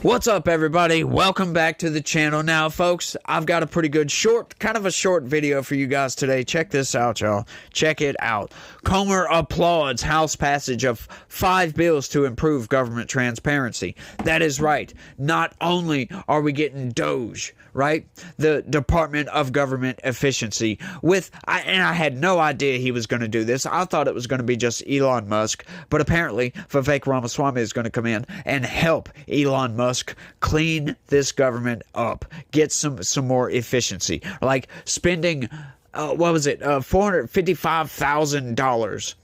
What's up, everybody? Welcome back to the channel. Now, folks, I've got a pretty good short video for you guys today. Check this out, y'all. Check it out. Comer applauds House passage of 5 bills to improve government transparency. That is right. Not only are we getting DOGE, right? The Department of Government Efficiency. And I had no idea he was going to do this. I thought it was going to be just Elon Musk, but apparently Vivek Ramaswamy is going to come in and help Elon Musk clean this government up, get some more efficiency, like spending $455,000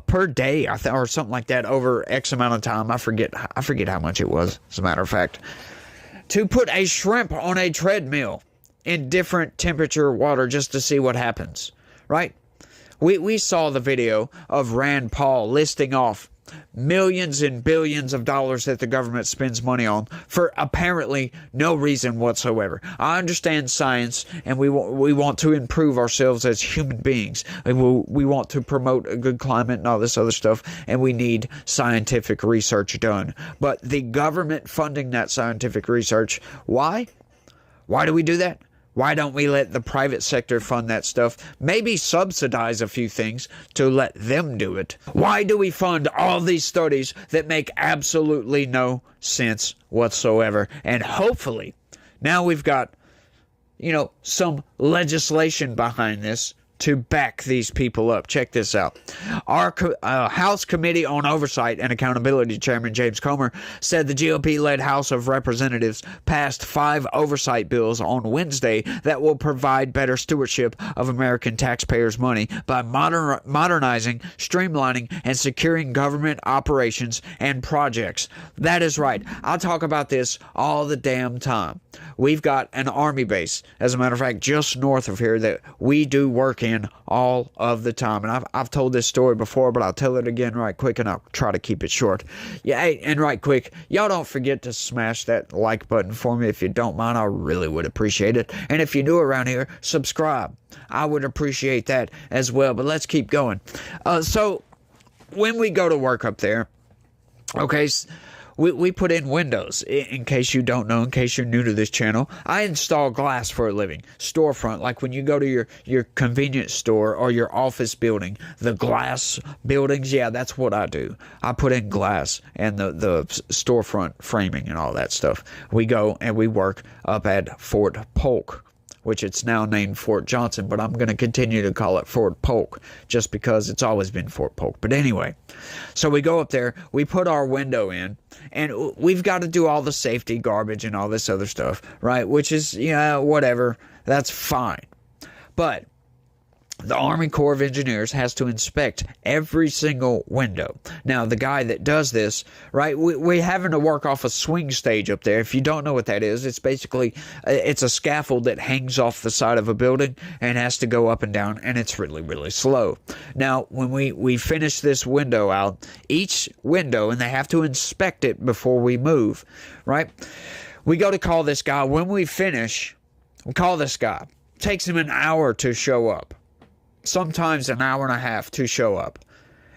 per day, or something like that, over X amount of time. I forget how much it was, as a matter of fact, to put a shrimp on a treadmill in different temperature water just to see what happens, right? We saw the video of Rand Paul listing off millions and billions of dollars that the government spends money on for apparently no reason whatsoever. I understand science, and we want to improve ourselves as human beings. We want to promote a good climate and all this other stuff, and we need scientific research done. But the government funding that scientific research, why? Why do we do that? Why don't we let the private sector fund that stuff? Maybe subsidize a few things to let them do it. Why do we fund all these studies that make absolutely no sense whatsoever? And hopefully, now we've got, some legislation behind this to back these people up. Check this out. Our House Committee on Oversight and Accountability Chairman James Comer said the GOP-led House of Representatives passed 5 oversight bills on Wednesday that will provide better stewardship of American taxpayers' money by modernizing, streamlining, and securing government operations and projects. That is right. I talk about this all the damn time. We've got an army base, as a matter of fact, just north of here that we do work in all of the time. And I've told this story before, but I'll tell it again right quick, and I'll try to keep it short. Yeah, and right quick, y'all don't forget to smash that like button for me if you don't mind. I really would appreciate it. And if you're new around here, subscribe. I would appreciate that as well. But let's keep going. So when we go to work up there, okay, we put in windows. In case you don't know, in case you're new to this channel, I install glass for a living. Storefront, like when you go to your convenience store or your office building, the glass buildings, yeah, that's what I do. I put in glass and the storefront framing and all that stuff. We go and we work up at Fort Polk, which it's now named Fort Johnson, but I'm going to continue to call it Fort Polk just because it's always been Fort Polk. But anyway, so we go up there, we put our window in, and we've got to do all the safety garbage and all this other stuff, right? Which is, whatever, that's fine. But the Army Corps of Engineers has to inspect every single window. Now, the guy that does this, right, we're having to work off a swing stage up there. If you don't know what that is, it's basically, it's a scaffold that hangs off the side of a building and has to go up and down, and it's really, really slow. Now, when we finish this window out, each window, and they have to inspect it before we move, right? We go to call this guy. When we finish, we call this guy. It takes him an hour to show up. Sometimes an hour and a half to show up.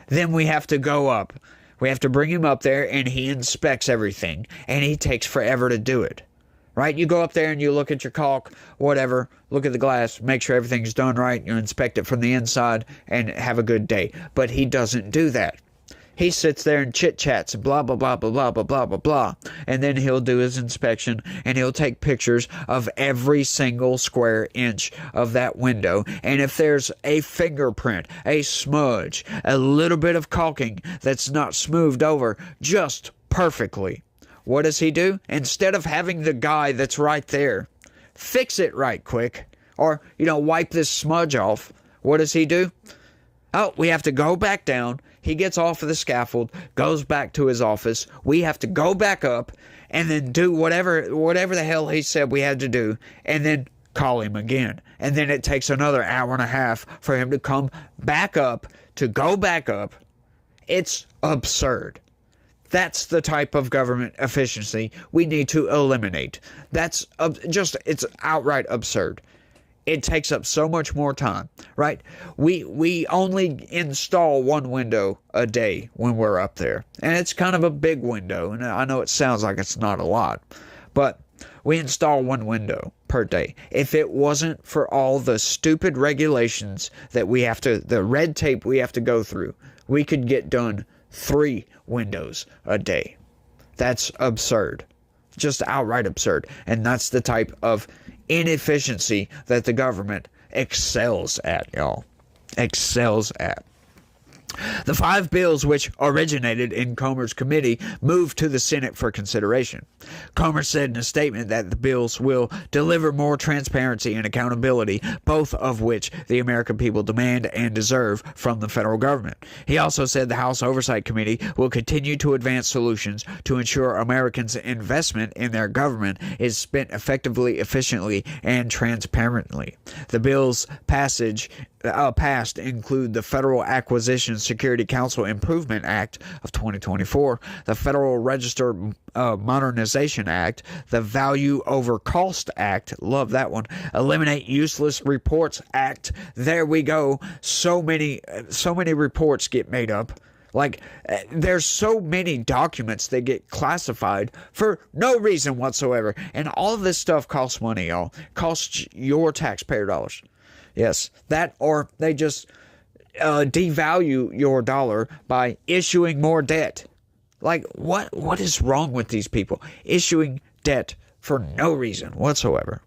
Then we have to go up. We have to bring him up there, and he inspects everything, and he takes forever to do it. Right? You go up there and you look at your caulk, whatever, look at the glass, make sure everything's done right, you inspect it from the inside, and have a good day. But he doesn't do that. He sits there and chit-chats and blah, blah, blah, blah, blah, blah, blah, blah, blah. And then he'll do his inspection, and he'll take pictures of every single square inch of that window. And if there's a fingerprint, a smudge, a little bit of caulking that's not smoothed over just perfectly, what does he do? Instead of having the guy that's right there fix it right quick, or, wipe this smudge off, what does he do? Oh, we have to go back down. He gets off of the scaffold, goes back to his office. We have to go back up and then do whatever the hell he said we had to do, and then call him again. And then it takes another hour and a half for him to come back up, to go back up. It's absurd. That's the type of government efficiency we need to eliminate. It's outright absurd. it takes up so much more time, right? We only install one window a day when we're up there, and it's kind of a big window, and I know it sounds like it's not a lot, but we install one window per day. If it wasn't for all the stupid regulations that the red tape we have to go through, we could get done 3 windows a day. That's absurd. Just outright absurd. And that's the type of inefficiency that the government excels at, y'all. Excels at. The 5 bills which originated in Comer's committee moved to the Senate for consideration. Comer said in a statement that the bills will deliver more transparency and accountability, both of which the American people demand and deserve from the federal government. He also said the House Oversight Committee will continue to advance solutions to ensure Americans' investment in their government is spent effectively, efficiently, and transparently. The bills passed include the Federal Acquisition Security Council Improvement Act of 2024, the Federal Register Modernization Act, the Value Over Cost Act, love that one, Eliminate Useless Reports Act. There we go. So many reports get made up. Like, there's so many documents that get classified for no reason whatsoever. And all of this stuff costs money, y'all. Costs your taxpayer dollars. Yes, that, or they just devalue your dollar by issuing more debt. Like, what is wrong with these people? Issuing debt for no reason whatsoever.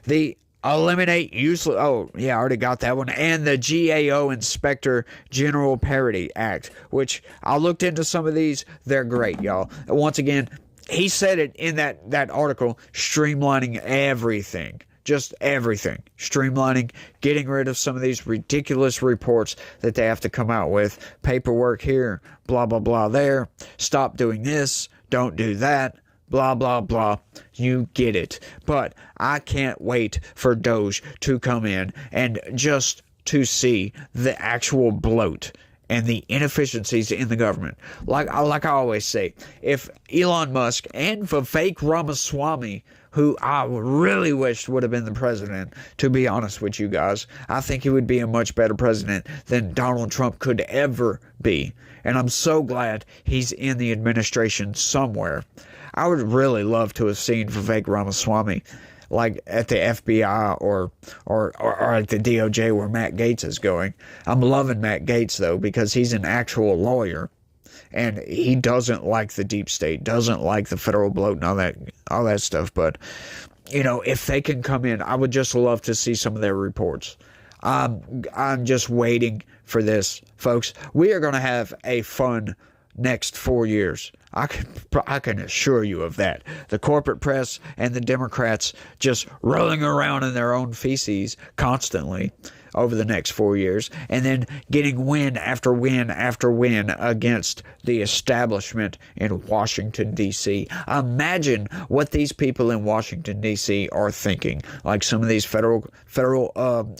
The Eliminate Useless... Oh, yeah, I already got that one. And the GAO Inspector General Parity Act, which I looked into some of these. They're great, y'all. Once again, he said it in that article, streamlining everything. Just everything. Streamlining, getting rid of some of these ridiculous reports that they have to come out with. Paperwork here, blah, blah, blah there. Stop doing this, don't do that, blah, blah, blah. You get it. But I can't wait for Doge to come in and just to see the actual bloat and the inefficiencies in the government. Like I always say, if Elon Musk and Vivek Ramaswamy, who I really wished would have been the president, to be honest with you guys, I think he would be a much better president than Donald Trump could ever be. And I'm so glad he's in the administration somewhere. I would really love to have seen Vivek Ramaswamy like at the FBI or at the DOJ where Matt Gaetz is going. I'm loving Matt Gaetz, though, because he's an actual lawyer. And he doesn't like the deep state, doesn't like the federal bloat and all that stuff. But, you know, if they can come in, I would just love to see some of their reports. I'm just waiting for this, folks. We are going to have a fun next 4 years. I can assure you of that. The corporate press and the Democrats just rolling around in their own feces constantly over the next 4 years, and then getting win after win after win against the establishment in Washington, D.C. Imagine what these people in Washington, D.C. are thinking. Like some of these federal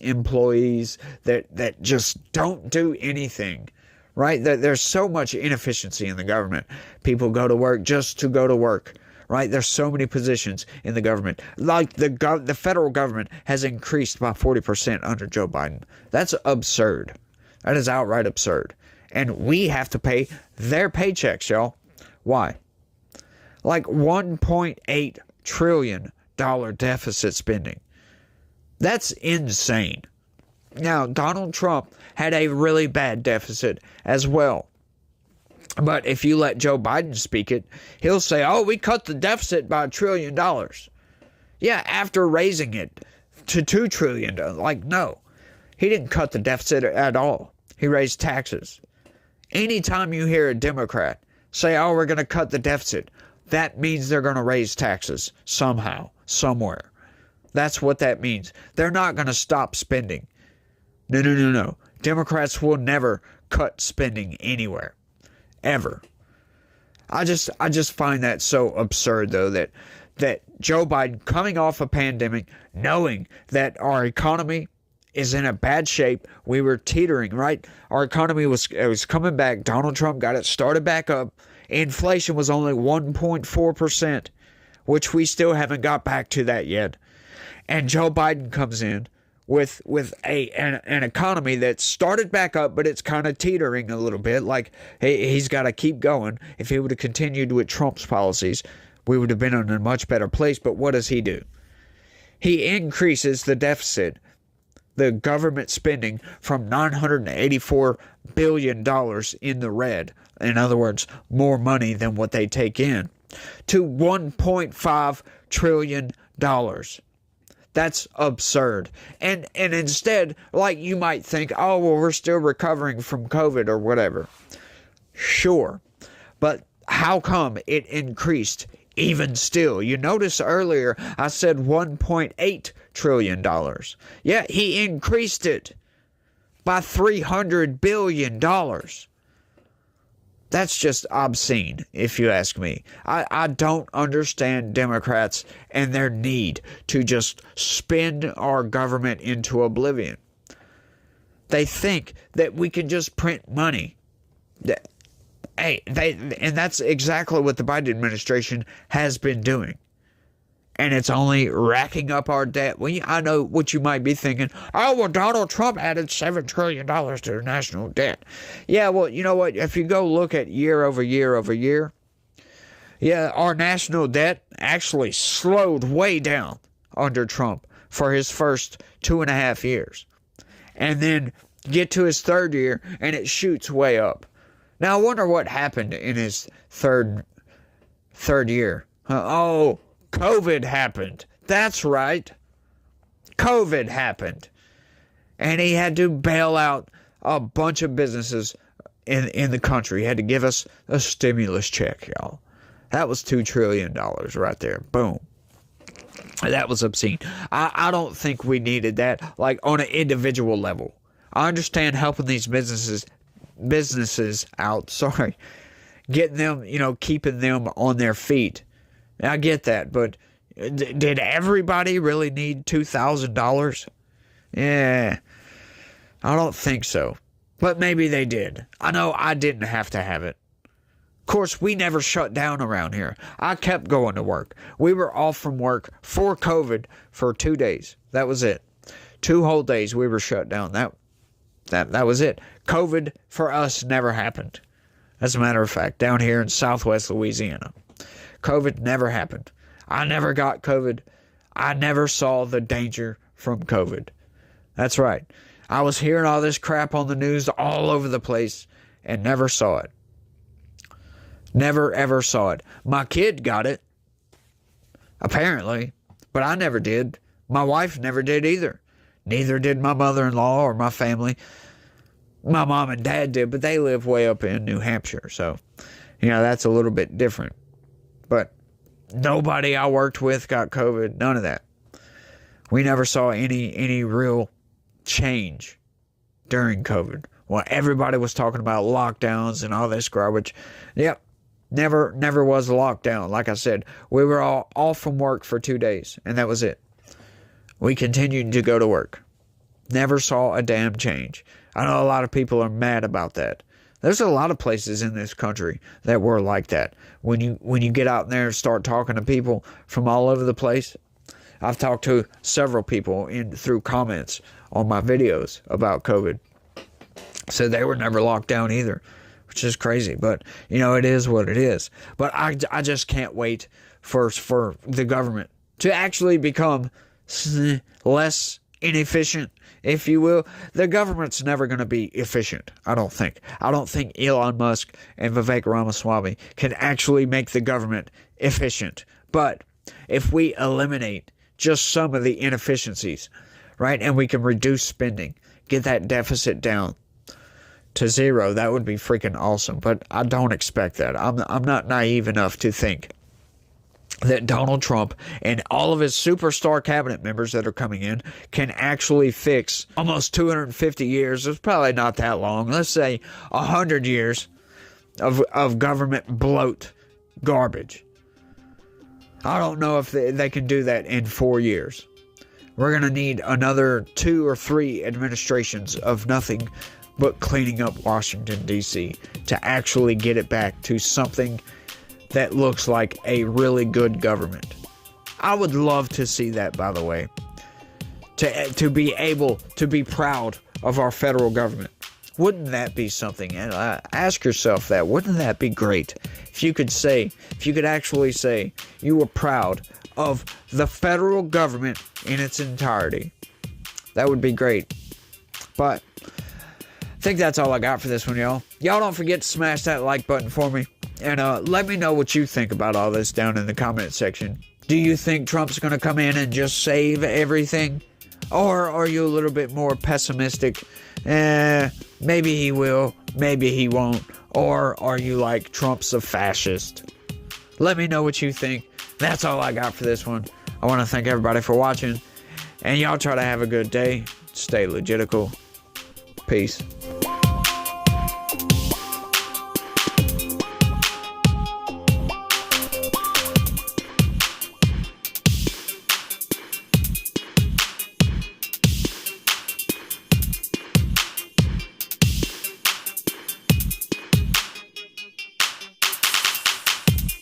employees that just don't do anything. Right? There's so much inefficiency in the government. People go to work just to go to work. Right? There's so many positions in the government. Like the federal government has increased by 40% under Joe Biden. That's absurd. That is outright absurd. And we have to pay their paychecks, y'all. Why? Like $1.8 trillion deficit spending. That's insane. Now, Donald Trump had a really bad deficit as well. But if you let Joe Biden speak it, he'll say, oh, we cut the deficit by $1 trillion. Yeah, after raising it to $2 trillion. Like, no. He didn't cut the deficit at all. He raised taxes. Anytime you hear a Democrat say, oh, we're going to cut the deficit, that means they're going to raise taxes somehow, somewhere. That's what that means. They're not going to stop spending. No. Democrats will never cut spending anywhere. Ever. I just find that so absurd, though, that Joe Biden, coming off a pandemic, knowing that our economy is in a bad shape, we were teetering, right? Our economy was coming back. Donald Trump got it started back up. Inflation was only 1.4%, which we still haven't got back to that yet. And Joe Biden comes in with an economy that started back up, but it's kind of teetering a little bit. Like, he's got to keep going. If he would have continued with Trump's policies, we would have been in a much better place. But what does he do? He increases the deficit, the government spending, from $984 billion in the red, in other words, more money than what they take in, to $1.5 trillion. That's absurd. And instead, like, you might think, oh, well, we're still recovering from COVID or whatever. Sure. But how come it increased even still? You notice earlier I said $1.8 trillion. Yeah, he increased it by $300 billion. That's just obscene, if you ask me. I don't understand Democrats and their need to just spin our government into oblivion. They think that we can just print money. And that's exactly what the Biden administration has been doing. And it's only racking up our debt. Well, I know what you might be thinking. Oh, well, Donald Trump added $7 trillion to the national debt. Yeah, well, you know what? If you go look at year over year over year, yeah, our national debt actually slowed way down under Trump for his first 2.5 years. And then get to his third year, and it shoots way up. Now, I wonder what happened in his third year. COVID happened. That's right. COVID happened. And he had to bail out a bunch of businesses in the country. He had to give us a stimulus check, y'all. That was $2 trillion right there. Boom. That was obscene. I don't think we needed that, like, on an individual level. I understand helping these businesses out, getting them, keeping them on their feet. I get that, but did everybody really need $2,000? Yeah, I don't think so. But maybe they did. I know I didn't have to have it. Of course, we never shut down around here. I kept going to work. We were off from work for COVID for 2 days. That was it. 2 whole days we were shut down. That was it. COVID for us never happened. As a matter of fact, down here in Southwest Louisiana, COVID never happened. I never got COVID. I never saw the danger from COVID. That's right. I was hearing all this crap on the news all over the place and never saw it. Never, ever saw it. My kid got it, apparently, but I never did. My wife never did either. Neither did my mother-in-law or my family. My mom and dad did, but they live way up in New Hampshire, so, that's a little bit different. But nobody I worked with got COVID. None of that. We never saw any real change during COVID. Well, everybody was talking about lockdowns and all this garbage. Yep. Never was a lockdown. Like I said, we were all off from work for 2 days, and that was it. We continued to go to work. Never saw a damn change. I know a lot of people are mad about that. There's a lot of places in this country that were like that. When you get out there and start talking to people from all over the place, I've talked to several people through comments on my videos about COVID. So they were never locked down either, which is crazy. But, it is what it is. But I just can't wait for the government to actually become less inefficient, if you will. The government's never going to be efficient, I don't think. I don't think Elon Musk and Vivek Ramaswamy can actually make the government efficient. But if we eliminate just some of the inefficiencies, right, and we can reduce spending, get that deficit down to zero, that would be freaking awesome. But I don't expect that. I'm not naive enough to think that Donald Trump and all of his superstar cabinet members that are coming in can actually fix almost 250 years. It's probably not that long. Let's say 100 years of government bloat garbage. I don't know if they can do that in 4 years. We're going to need another 2 or 3 administrations of nothing but cleaning up Washington, D.C. to actually get it back to something that looks like a really good government. I would love to see that, by the way. to be able to be proud of our federal government. Wouldn't that be something? And ask yourself that. Wouldn't that be great if you could actually say you were proud of the federal government in its entirety? That would be great. But I think that's all I got for this one, y'all. Y'all don't forget to smash that like button for me. And let me know what you think about all this down in the comment section. Do you think Trump's going to come in and just save everything? Or are you a little bit more pessimistic? Maybe he will, maybe he won't. Or are you like, Trump's a fascist? Let me know what you think. That's all I got for this one. I want to thank everybody for watching. And y'all try to have a good day. Stay legitical. Peace.